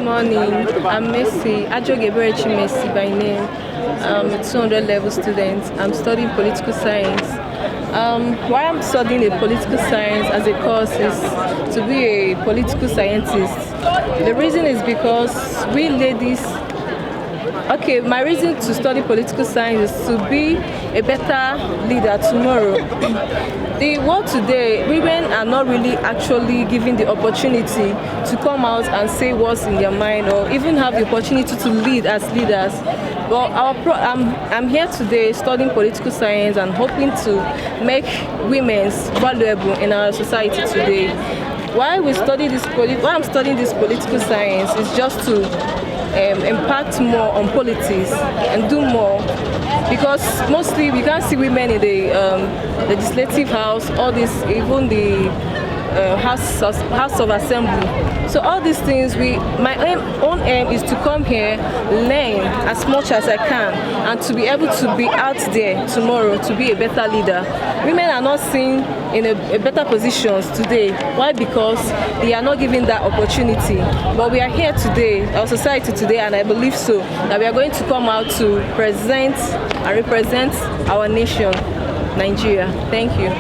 morning. I'm Messi, Ajoge Berechi Messi by name. I'm a 200 level student. I'm studying political science. Why I'm studying a political science as a course is to be a political scientist. The reason is because we ladies, okay, my reason to study political science is to be a better leader tomorrow. The world today, women are not really actually given the opportunity to come out and say what's in their mind or even have the opportunity to lead as leaders. But I'm here today studying political science and hoping to make women valuable in our society today. Why I'm studying this political science is just to impact more on politics and do more, because mostly we can't see women in the legislative house, all this, even the House of Assembly. So all these things, own aim is to come here, learn as much as I can, and to be able to be out there tomorrow to be a better leader. Women are not seen in a better positions today. Why? Because they are not given that opportunity. But we are here today, our society today, and I believe so, that we are going to come out to present and represent our nation, Nigeria. Thank you.